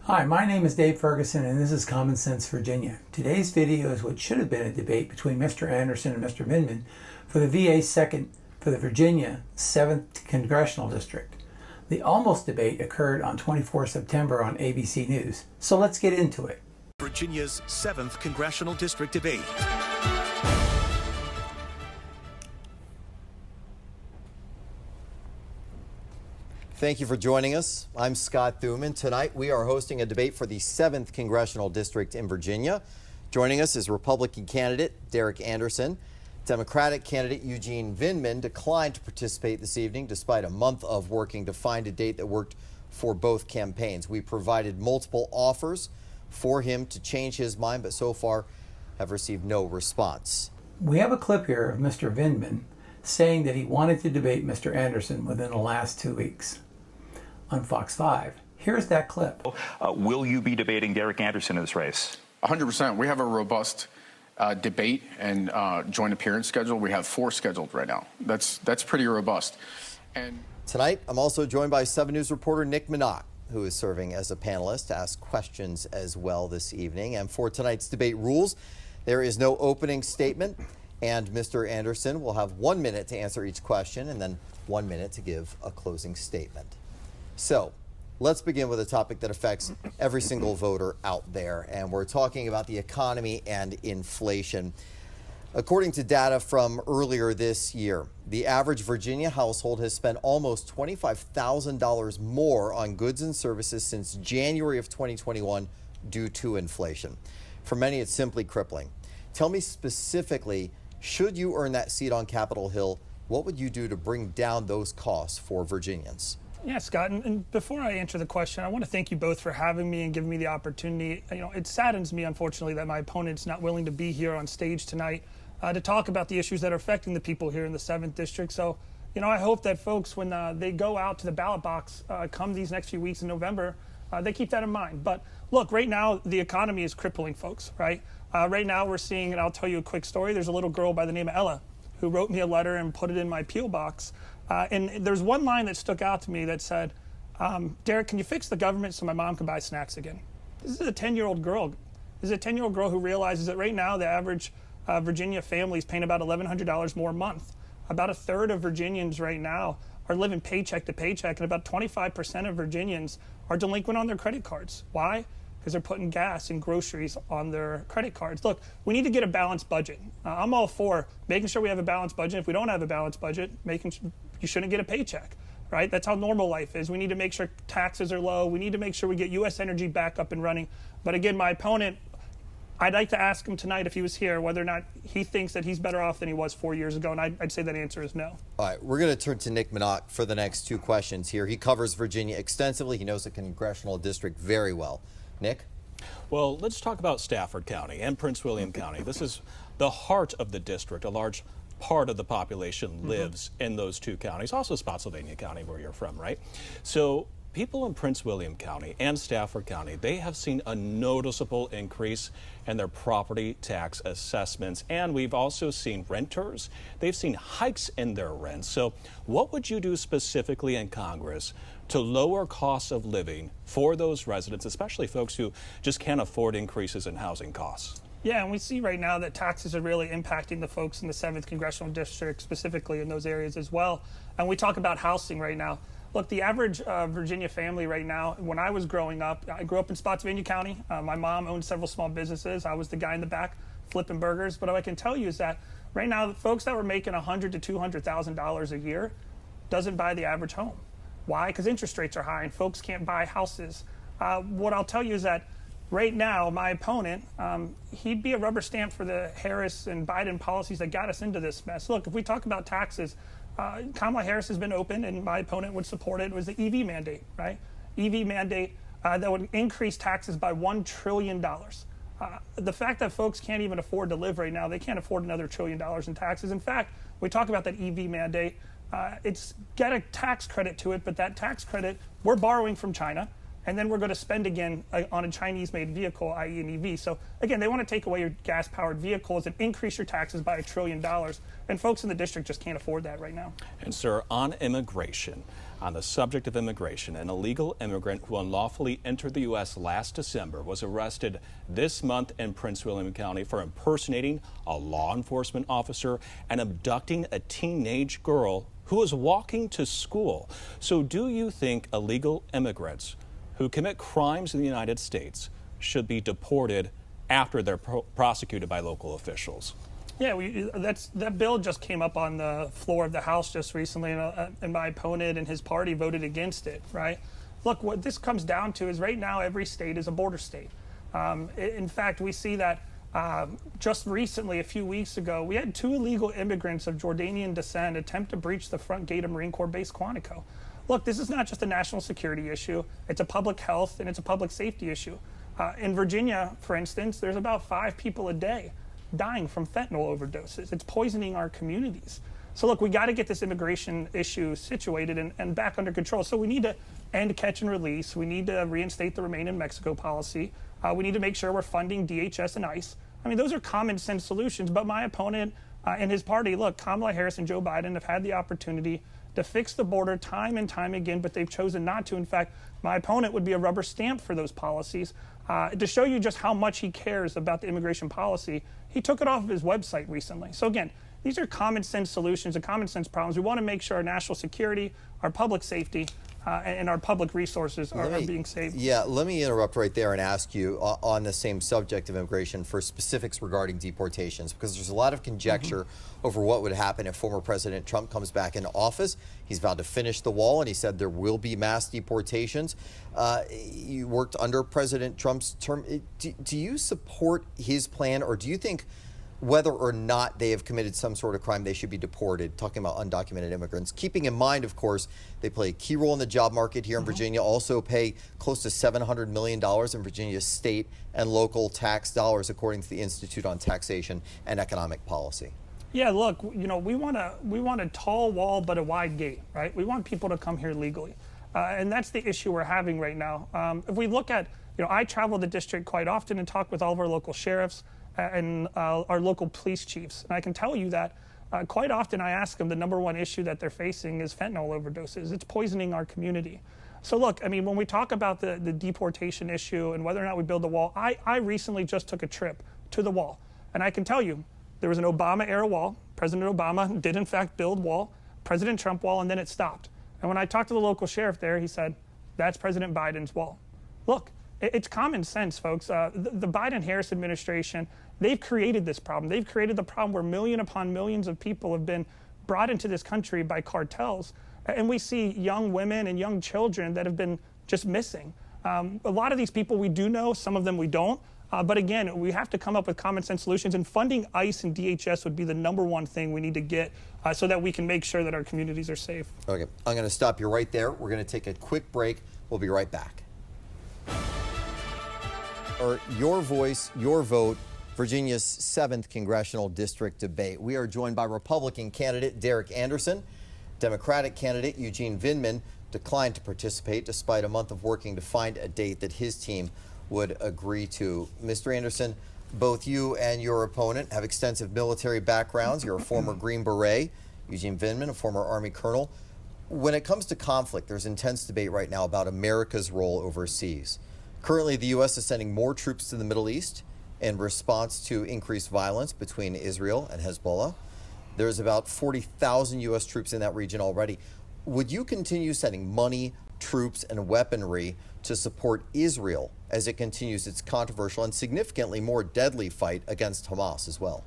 Hi, my name is Dave Ferguson and this is Common Sense Virginia. Today's video is what should have been a debate between Mr. Anderson and Mr. Vindman for the the Virginia 7th Congressional District. The almost debate occurred on 24 September on ABC News. So let's get into it. Virginia's 7th Congressional District debate. Thank you for joining us. I'm Scott Thuman. Tonight we are hosting a debate for the 7th Congressional District in Virginia. Joining us is Republican candidate Derek Anderson. Democratic candidate Eugene Vindman declined to participate this evening despite a month of working to find a date that worked for both campaigns. We provided multiple offers for him to change his mind, but so far have received no response. We have a clip here of Mr. Vindman saying that he wanted to debate Mr. Anderson within the last 2 weeks on Fox 5. Here's that clip. Will you be debating Derek Anderson in this race? 100%. We have a robust debate and joint appearance schedule. We have 4 scheduled right now. That's pretty robust. And tonight, I'm also joined by 7 News reporter Nick Minock, who is serving as a panelist to ask questions as well this evening. And for tonight's debate rules, there is no opening statement, and Mr. Anderson will have 1 minute to answer each question and then 1 minute to give a closing statement. So let's begin with a topic that affects every single voter out there, and we're talking about the economy and inflation. According to data from earlier this year, the average Virginia household has spent almost $25,000 more on goods and services since January of 2021 due to inflation. For many, it's simply crippling. Tell me specifically, should you earn that seat on Capitol Hill, what would you do to bring down those costs for Virginians? Yeah, Scott, and before I answer the question, I want to thank you both for having me and giving me the opportunity. You know, it saddens me, unfortunately, that my opponent's not willing to be here on stage tonight to talk about the issues that are affecting the people here in the 7th District. So, you know, I hope that folks, when they go out to the ballot box come these next few weeks in November, they keep that in mind. But look, right now, the economy is crippling folks, right? Right now, we're seeing, and I'll tell you a quick story. There's a little girl by the name of Ella who wrote me a letter and put it in my P.O. box. And there's one line that stuck out to me that said, Derek, can you fix the government so my mom can buy snacks again? This is a 10-year-old girl. This is a 10-year-old girl who realizes that right now the average Virginia family is paying about $1,100 more a month. About a third of Virginians right now are living paycheck to paycheck, and about 25% of Virginians are delinquent on their credit cards. Why? Because they're putting gas and groceries on their credit cards. Look, we need to get a balanced budget. I'm all for making sure we have a balanced budget. If we don't have a balanced budget, you shouldn't get a paycheck, right? That's how normal life is. We need to make sure taxes are low. We need to make sure we get U.S. Energy back up and running. But again, my opponent, I'd like to ask him tonight if he was here whether or not he thinks that he's better off than he was 4 years ago, and I'd say that answer is no. All right, we're going to turn to Nick Minock for the next 2 questions here. He covers Virginia extensively. He knows the Congressional District very well. Nick? Well, let's talk about Stafford County and Prince William County. This is the heart of the district. A large part of the population lives in those 2 counties. Also Spotsylvania County, where you're from, right? So people in Prince William County and Stafford County, they have seen a noticeable increase in their property tax assessments. And we've also seen renters, they've seen hikes in their rents. So what would you do specifically in Congress to lower costs of living for those residents, especially folks who just can't afford increases in housing costs? Yeah, and we see right now that taxes are really impacting the folks in the 7th Congressional District, specifically in those areas as well. And we talk about housing right now. Look, the average Virginia family right now, when I was growing up, I grew up in Spotsylvania County. My mom owned several small businesses. I was the guy in the back flipping burgers. But what I can tell you is that right now, the folks that were making $100,000 to $200,000 a year doesn't buy the average home. Why? Because interest rates are high and folks can't buy houses. What I'll tell you is that right now, my opponent, he'd be a rubber stamp for the Harris and Biden policies that got us into this mess. Look, if we talk about taxes, Kamala Harris has been open, and my opponent would support it. It was the EV mandate, right? EV mandate that would increase taxes by $1 trillion. The fact that folks can't even afford to live right now, they can't afford another $1 trillion in taxes. In fact, we talk about that EV mandate. It's got a tax credit to it, but that tax credit, we're borrowing from China. and then we're going to spend again on a Chinese-made vehicle, i.e. an EV. So again, they want to take away your gas-powered vehicles and increase your taxes by $1 trillion. And folks in the district just can't afford that right now. And sir, on immigration, On the subject of immigration, an illegal immigrant who unlawfully entered the U.S. last December was arrested this month in Prince William County for impersonating a law enforcement officer and abducting a teenage girl who was walking to school. So do you think illegal immigrants who commit crimes in the United States should be deported after they're prosecuted by local officials? Yeah, that bill just came up on the floor of the House just recently, and my opponent and his party voted against it, right? Look, what this comes down to is right now every state is a border state. In fact, we see that just recently, a few weeks ago, we had 2 illegal immigrants of Jordanian descent attempt to breach the front gate of Marine Corps Base Quantico. Look, this is not just a national security issue. It's a public health and it's a public safety issue. In Virginia, for instance, there's about 5 people a day dying from fentanyl overdoses. It's poisoning our communities. So look, we got to get this immigration issue situated and back under control. So we need to end catch and release. We need to reinstate the Remain in Mexico policy. We need to make sure we're funding DHS and ICE. I mean, those are common sense solutions, but my opponent and his party, look, Kamala Harris and Joe Biden have had the opportunity to fix the border time and time again, but they've chosen not to. In fact, my opponent would be a rubber stamp for those policies. To show you just how much he cares about the immigration policy, he took it off of his website recently. So again, these are common sense solutions and common sense problems. We want to make sure our national security, our public safety, and our public resources are being saved. Yeah, let me interrupt right there and ask you on the same subject of immigration for specifics regarding deportations, because there's a lot of conjecture over what would happen if former President Trump comes back into office. He's vowed to finish the wall, and he said there will be mass deportations. You worked under President Trump's term. Do you support his plan, or do you think whether or not they have committed some sort of crime, they should be deported, talking about undocumented immigrants, keeping in mind, of course, they play a key role in the job market here in Virginia, also pay close to $700 million in Virginia's state and local tax dollars, according to the Institute on Taxation and Economic Policy. Yeah, look, you know, we want a tall wall but a wide gate, right? We want people to come here legally. And that's the issue we're having right now. If we look at, you know, I travel the district quite often and talk with all of our local sheriffs and our local police chiefs. And I can tell you that quite often I ask them the #1 issue that they're facing is fentanyl overdoses. It's poisoning our community. So look, I mean, when we talk about the deportation issue and whether or not we build the wall, I recently just took a trip to the wall. And I can tell you, there was an Obama-era wall. President Obama did, in fact, build wall, President Trump wall, and then it stopped. And when I talked to the local sheriff there, he said, that's President Biden's wall. Look, it's common sense, folks. The Biden-Harris administration, they've created this problem. They've created the problem where million upon millions of people have been brought into this country by cartels. And we see young women and young children that have been just missing. A lot of these people we do know, some of them we don't. But again, we have to come up with common sense solutions, and funding ICE and DHS would be the #1 thing we need to get so that we can make sure that our communities are safe. Okay, I'm going to stop you right there. We're going to take a quick break. We'll be right back. Your voice, your vote, Virginia's 7th Congressional District debate. We are joined by Republican candidate Derek Anderson. Democratic candidate Eugene Vindman declined to participate despite a month of working to find a date that his team would agree to. Mr. Anderson, both you and your opponent have extensive military backgrounds. You're a former Green Beret. Eugene Vindman, a former Army colonel. When it comes to conflict, there's intense debate right now about America's role overseas. Currently, the U.S. is sending more troops to the Middle East in response to increased violence between Israel and Hezbollah. There's about 40,000 U.S. troops in that region already. Would you continue sending money, troops, and weaponry to support Israel as it continues its controversial and significantly more deadly fight against Hamas as well?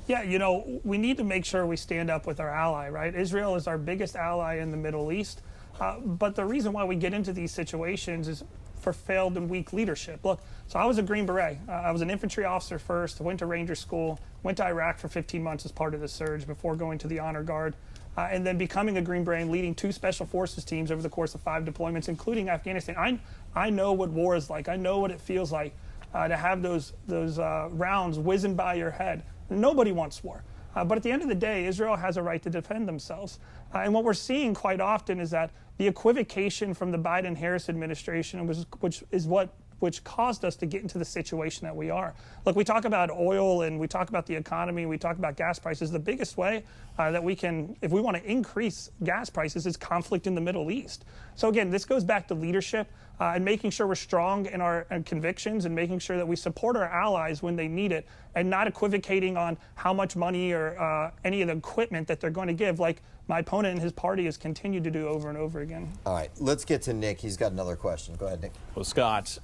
Yeah, you know, we need to make sure we stand up with our ally, right? Israel is our biggest ally in the Middle East. But the reason why we get into these situations is for failed and weak leadership. Look, so I was a Green Beret. I was an infantry officer first, went to Ranger School, went to Iraq for 15 months as part of the surge before going to the Honor Guard, and then becoming a Green Beret and leading 2 Special Forces teams over the course of 5 deployments, including Afghanistan. I know what war is like. I know what it feels like to have those rounds whizzing by your head. Nobody wants war. But at the end of the day, Israel has a right to defend themselves. And what we're seeing quite often is that the equivocation from the Biden-Harris administration, which is what which caused us to get into the situation that we are. Look, we talk about oil and we talk about the economy, we talk about gas prices. The biggest way that we can, if we want to increase gas prices, is conflict in the Middle East. So again, this goes back to leadership and making sure we're strong in our convictions and making sure that we support our allies when they need it and not equivocating on how much money or any of the equipment that they're going to give, like my opponent and his party has continued to do over and over again. All right, let's get to Nick. He's got another question. Go ahead, Nick. Well, Scott,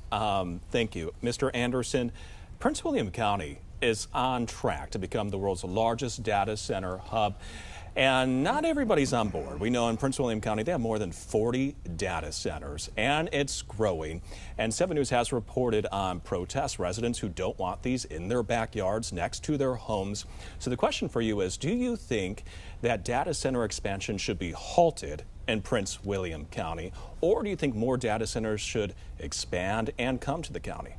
thank you. Mr. Anderson, Prince William County is on track to become the world's largest data center hub. And not everybody's on board. We know in Prince William County, they have more than 40 data centers, and it's growing. And 7 News has reported on protests, residents who don't want these in their backyards next to their homes. So the question for you is, do you think that data center expansion should be halted in Prince William County, or do you think more data centers should expand and come to the county?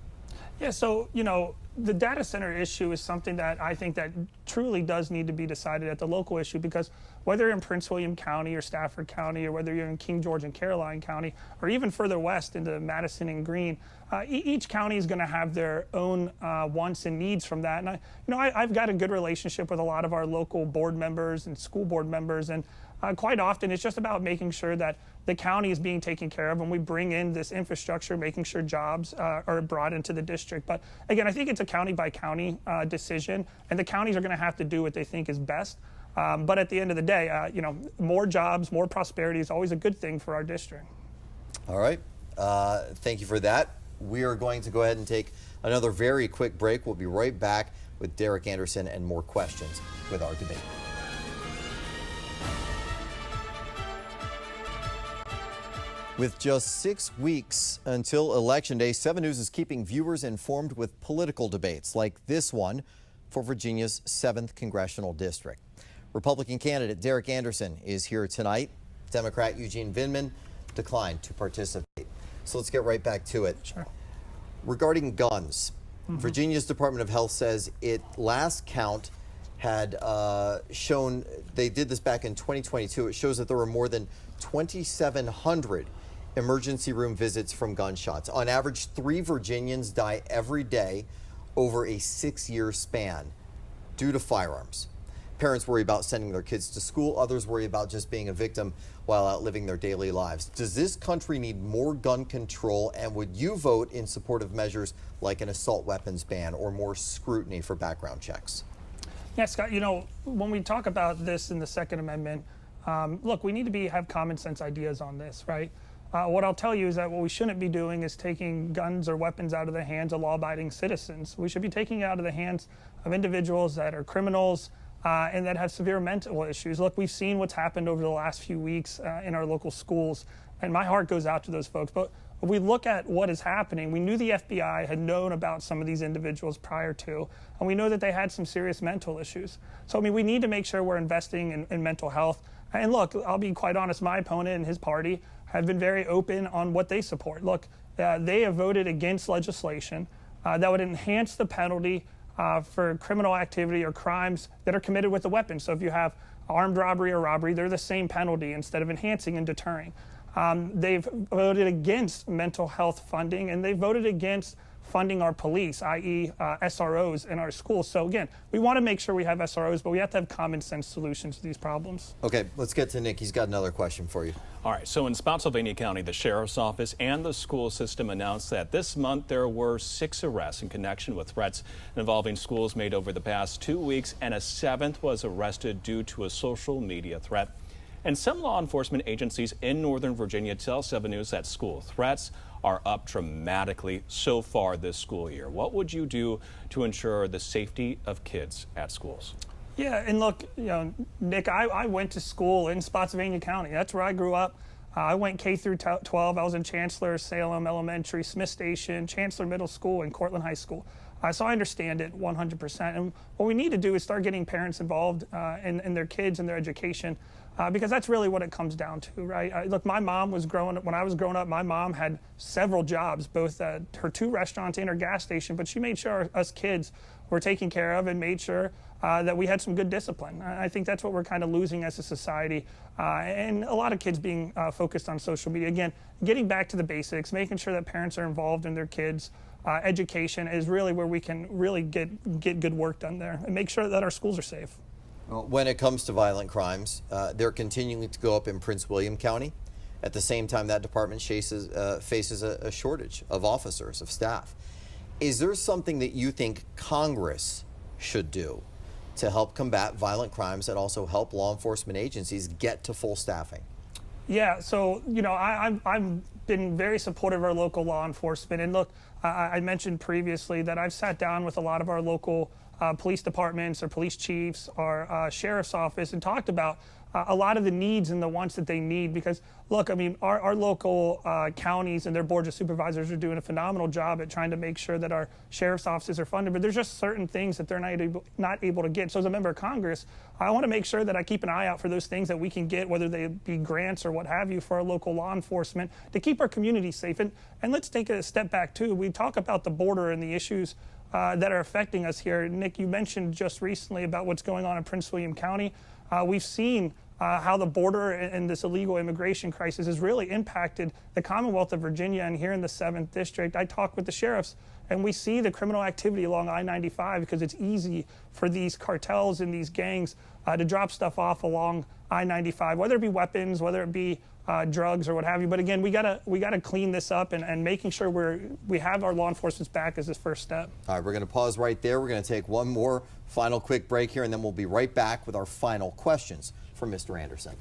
Yeah, so, you know, the data center issue is something that I think that truly does need to be decided at the local issue, because whether you're in Prince William County or Stafford County, or whether you're in King George and Caroline County, or even further west into Madison and Greene, each county is going to have their own wants and needs from that. And I've got a good relationship with a lot of our local board members and school board members, and quite often it's just about making sure that the county is being taken care of when we bring in this infrastructure, making sure jobs are brought into the district. But again, I think it's a county by county decision, and the counties are going to have to do what they think is best. But at the end of the day, more jobs, more prosperity is always a good thing for our district. All right. Thank you for that. We are going to go ahead and take another very quick break. We'll be right back with Derek Anderson and more questions with our debate. With just 6 weeks until Election Day, 7 News is keeping viewers informed with political debates like this one for Virginia's 7th Congressional District. Republican candidate Derek Anderson is here tonight. Democrat Eugene Vindman declined to participate. So let's get right back to it. Sure. Regarding guns, Virginia's Department of Health says it last count had shown, they did this back in 2022, it shows that there were more than 2,700 emergency room visits from gunshots. On average, 3 Virginians die every day over a 6-year span due to firearms. Parents worry about sending their kids to school. Others worry about just being a victim while out living their daily lives. Does this country need more gun control? And would you vote in support of measures like an assault weapons ban or more scrutiny for background checks? Yeah, Scott, when we talk about this in the Second Amendment, look, we need to have common sense ideas on this, right? What I'll tell you is that what we shouldn't be doing is taking guns or weapons out of the hands of law-abiding citizens. We should be taking it out of the hands of individuals that are criminals and that have severe mental issues. Look, we've seen what's happened over the last few weeks in our local schools, and my heart goes out to those folks. But if we look at what is happening, we knew the FBI had known about some of these individuals prior to, and we know that they had some serious mental issues. So, we need to make sure we're investing in mental health. And look, I'll be quite honest, my opponent and his party have been very open on what they support. Look, they have voted against legislation that would enhance the penalty for criminal activity or crimes that are committed with a weapon. So if you have armed robbery or robbery, they're the same penalty instead of enhancing and deterring. They've voted against mental health funding, and they've voted against funding our police, i.e. SROs in our schools. So again, we want to make sure we have SROs, but we have to have common sense solutions to these problems. Okay, let's get to Nick. He's got another question for you. All right, so in Spotsylvania County, the Sheriff's Office and the school system announced that this month there were 6 arrests in connection with threats involving schools made over the past 2 weeks, and a 7th was arrested due to a social media threat. And some law enforcement agencies in Northern Virginia tell 7 News that school threats are up dramatically so far this school year. What would you do to ensure the safety of kids at schools? Yeah, and look, Nick, I went to school in Spotsylvania County. That's where I grew up. I went K through 12. I was in Chancellor, Salem Elementary, Smith Station, Chancellor Middle School, and Cortland High School. So I understand it 100%. And what we need to do is start getting parents involved in their kids and their education. because that's really what it comes down to, right? Look, my mom was growing up, when I was growing up, my mom had several jobs, both her 2 restaurants and her gas station, but she made sure us kids were taken care of and made sure that we had some good discipline. I think that's what we're kind of losing as a society, and a lot of kids being focused on social media. Again, getting back to the basics, making sure that parents are involved in their kids' education is really where we can really get good work done there and make sure that our schools are safe. Well, when it comes to violent crimes, they're continuing to go up in Prince William County. At the same time, that department faces a shortage of officers, of staff. Is there something that you think Congress should do to help combat violent crimes and also help law enforcement agencies get to full staffing? Yeah, so, I've been very supportive of our local law enforcement. And look, I mentioned previously that I've sat down with a lot of our local police departments, our police chiefs, our sheriff's office, and talked about a lot of the needs and the wants that they need. Because, look, our local counties and their boards of supervisors are doing a phenomenal job at trying to make sure that our sheriff's offices are funded, but there's just certain things that they're not able to get. So as a member of Congress, I want to make sure that I keep an eye out for those things that we can get, whether they be grants or what have you, for our local law enforcement to keep our community safe. And let's take a step back, too. We talk about the border and the issues that are affecting us here. Nick, you mentioned just recently about what's going on in Prince William County. We've seen how the border and this illegal immigration crisis has really impacted the Commonwealth of Virginia. And here in the 7th District, I talk with the sheriffs, and we see the criminal activity along I-95 because it's easy for these cartels and these gangs to drop stuff off along I-95, whether it be weapons, whether it be drugs or what have you. But again, we gotta clean this up, and making sure we have our law enforcement's back as this first step. All right, we're going to pause right there. We're going to take one more final quick break here, and then we'll be right back with our final questions from Mr. Anderson.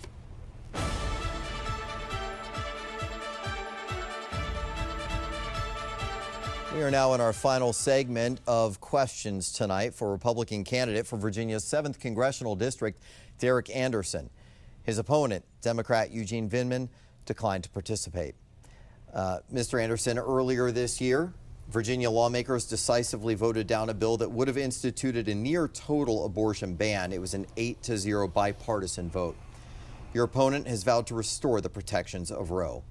We are now in our final segment of questions tonight for Republican candidate for Virginia's 7th Congressional District, Derek Anderson. His opponent, Democrat Eugene Vindman, declined to participate. Mr. Anderson, earlier this year, Virginia lawmakers decisively voted down a bill that would have instituted a near total abortion ban. It was an 8-0 bipartisan vote. Your opponent has vowed to restore the protections of Roe.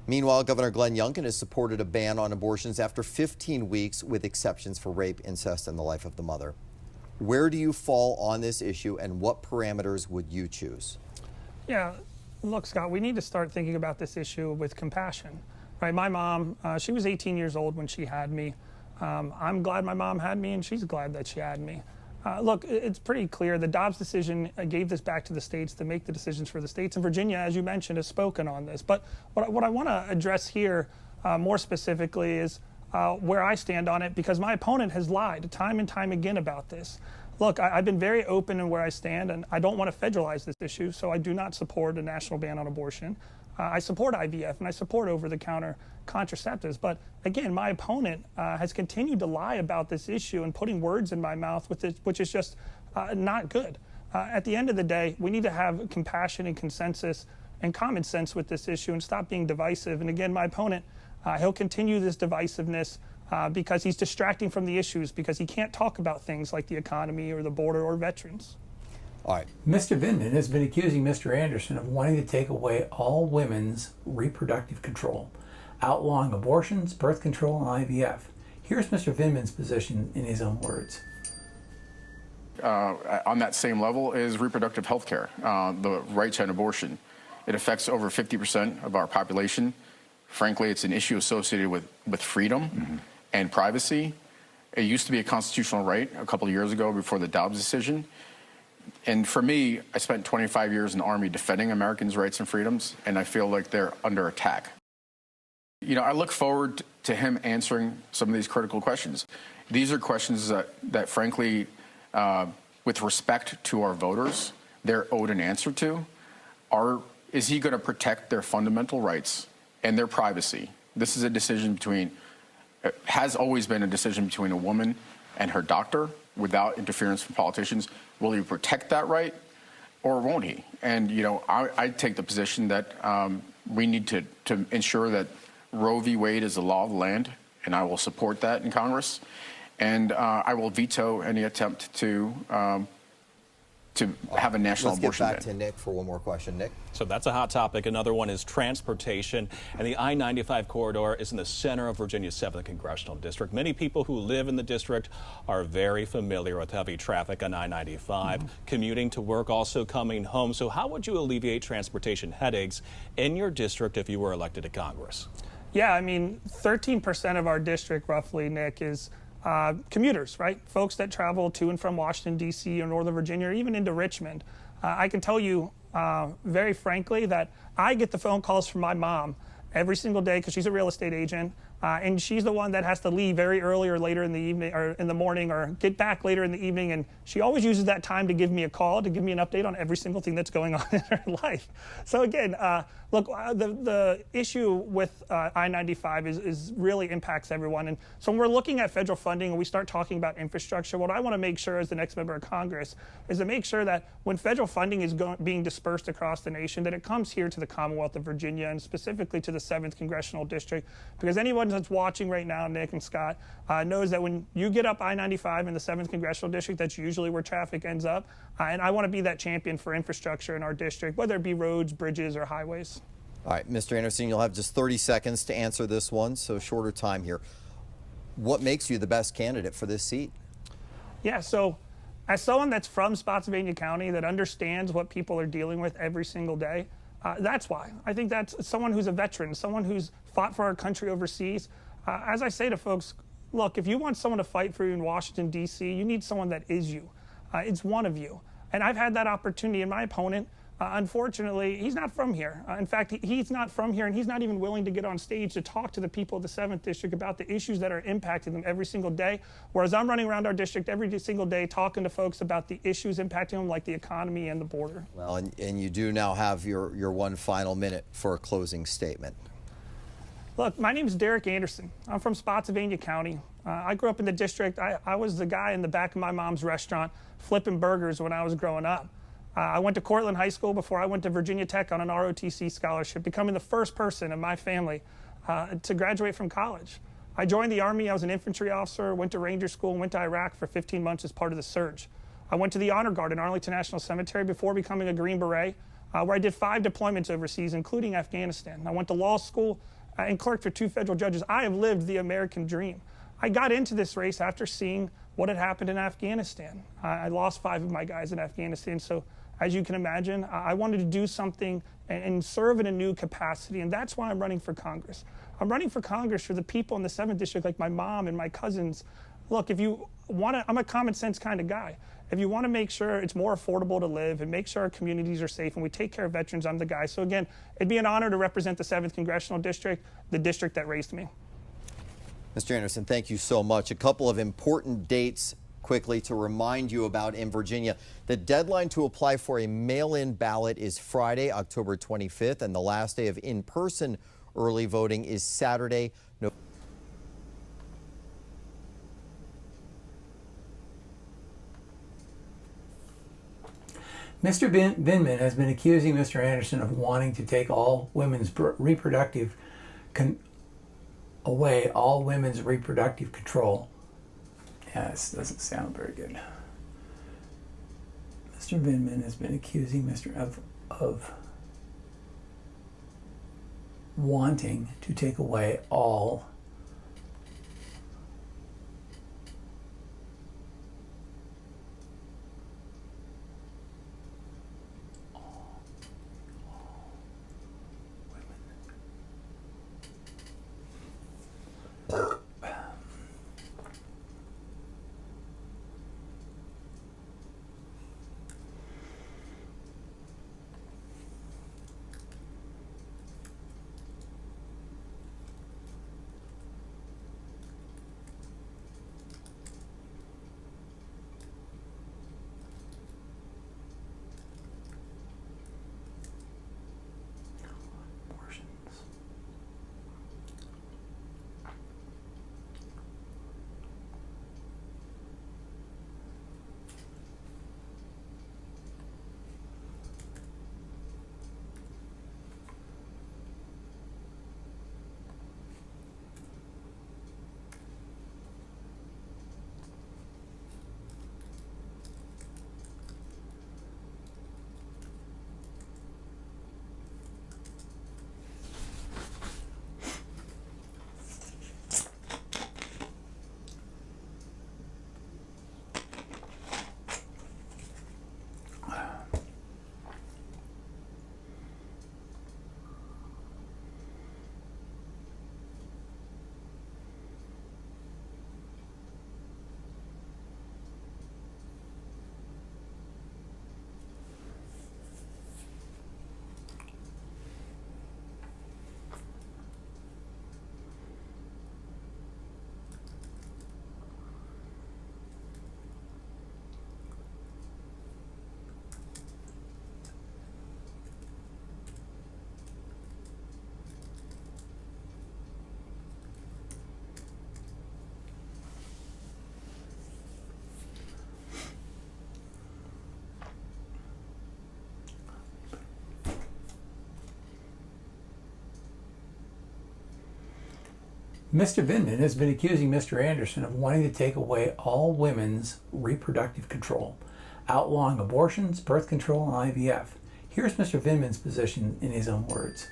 Meanwhile, Governor Glenn Youngkin has supported a ban on abortions after 15 weeks with exceptions for rape, incest, and the life of the mother. Where do you fall on this issue, and what parameters would you choose? Yeah, look, Scott, we need to start thinking about this issue with compassion. Right, my mom, she was 18 years old when she had me. I'm glad my mom had me, and she's glad that she had me. Look, it's pretty clear the Dobbs decision gave this back to the states to make the decisions for the states. And Virginia, as you mentioned, has spoken on this. But what I want to address here more specifically is where I stand on it, because my opponent has lied time and time again about this. Look, I've been very open in where I stand, and I don't want to federalize this issue, so I do not support a national ban on abortion. I support IVF, and I support over-the-counter contraceptives. But again, my opponent has continued to lie about this issue and putting words in my mouth, with it, which is just not good. At the end of the day, we need to have compassion and consensus and common sense with this issue and stop being divisive. And again, my opponent, he'll continue this divisiveness because he's distracting from the issues, because he can't talk about things like the economy or the border or veterans. All right. Mr. Vindman has been accusing Mr. Anderson of wanting to take away all women's reproductive control, outlawing abortions, birth control, and IVF. Here's Mr. Vindman's position in his own words. On that same level is reproductive health care, the right to an abortion. It affects over 50% of our population. Frankly, it's an issue associated with freedom and privacy. It used to be a constitutional right a couple of years ago before the Dobbs decision. And for me, I spent 25 years in the Army defending Americans' rights and freedoms, and I feel like they're under attack. You know, I look forward to him answering some of these critical questions. These are questions that frankly, with respect to our voters, they're owed an answer to. Is he going to protect their fundamental rights and their privacy? This is a decision has always been a decision between a woman and her doctor without interference from politicians. Will he protect that right, or won't he? And, you know, I take the position that we need to ensure that Roe v. Wade is the law of the land, and I will support that in Congress. And I will veto any attempt to to have a national Let's get abortion back ban. to Nick for one more question. Nick? So that's a hot topic. Another one is transportation. And the I-95 corridor is in the center of Virginia's 7th Congressional District. Many people who live in the district are very familiar with heavy traffic on I-95, commuting to work, also coming home. So how would you alleviate transportation headaches in your district if you were elected to Congress? Yeah, I mean, 13% of our district, roughly, Nick, is commuters, right? Folks that travel to and from Washington, D.C. or Northern Virginia, or even into Richmond. I can tell you very frankly that I get the phone calls from my mom every single day because she's a real estate agent. And she's the one that has to leave very early or later in the evening or in the morning or get back later in the evening. And she always uses that time to give me a call, to give me an update on every single thing that's going on in her life. So again, look, the issue with I-95 is really impacts everyone. And so when we're looking at federal funding and we start talking about infrastructure, what I want to make sure as the next member of Congress is to make sure that when federal funding is being dispersed across the nation, that it comes here to the Commonwealth of Virginia and specifically to the 7th Congressional District. Because anyone that's watching right now, Nick and Scott, knows that when you get up I-95 in the 7th Congressional District, that's usually where traffic ends up. And I want to be that champion for infrastructure in our district, whether it be roads, bridges, or highways. All right, Mr. Anderson, you'll have just 30 seconds to answer this one, so shorter time here. What makes you the best candidate for this seat? Yeah, so as someone that's from Spotsylvania County that understands what people are dealing with every single day, that's why. I think that's someone who's a veteran, someone who's fought for our country overseas. As I say to folks, look, if you want someone to fight for you in Washington, D.C., you need someone that is you. It's one of you. And I've had that opportunity. And my opponent, unfortunately, he's not from here. In fact, he's not from here, and he's not even willing to get on stage to talk to the people of the 7th District about the issues that are impacting them every single day, whereas I'm running around our district every single day talking to folks about the issues impacting them, like the economy and the border. Well, and you do now have your one final minute for a closing statement. Look, my name is Derek Anderson. I'm from Spotsylvania County. I grew up in the district. I was the guy in the back of my mom's restaurant flipping burgers when I was growing up. I went to Cortland High School before I went to Virginia Tech on an ROTC scholarship, becoming the first person in my family to graduate from college. I joined the Army. I was an infantry officer, went to Ranger School, and went to Iraq for 15 months as part of the surge. I went to the Honor Guard in Arlington National Cemetery before becoming a Green Beret, where I did 5 deployments overseas, including Afghanistan. I went to law school and clerked for 2 federal judges. I have lived the American dream. I got into this race after seeing what had happened in Afghanistan. I lost 5 of my guys in Afghanistan, so as you can imagine, I wanted to do something and serve in a new capacity, and that's why I'm running for Congress. I'm running for Congress for the people in the 7th District, like my mom and my cousins. Look, if you want to, I'm a common sense kind of guy. If you want to make sure it's more affordable to live and make sure our communities are safe and we take care of veterans, I'm the guy. So again, it'd be an honor to represent the 7th Congressional District, the district that raised me. Mr. Anderson, thank you so much. A couple of important dates quickly to remind you about in Virginia. The deadline to apply for a mail-in ballot is Friday, October 25th, and the last day of in-person early voting is Saturday, Mr. Vindman has been accusing Mr. Anderson of wanting to take all women's reproductive control. Yeah, this doesn't sound very good. Mr. Vindman has been accusing of wanting to take away all Mr. Vindman has been accusing Mr. Anderson of wanting to take away all women's reproductive control, outlawing abortions, birth control, and IVF. Here's Mr. Vindman's position in his own words.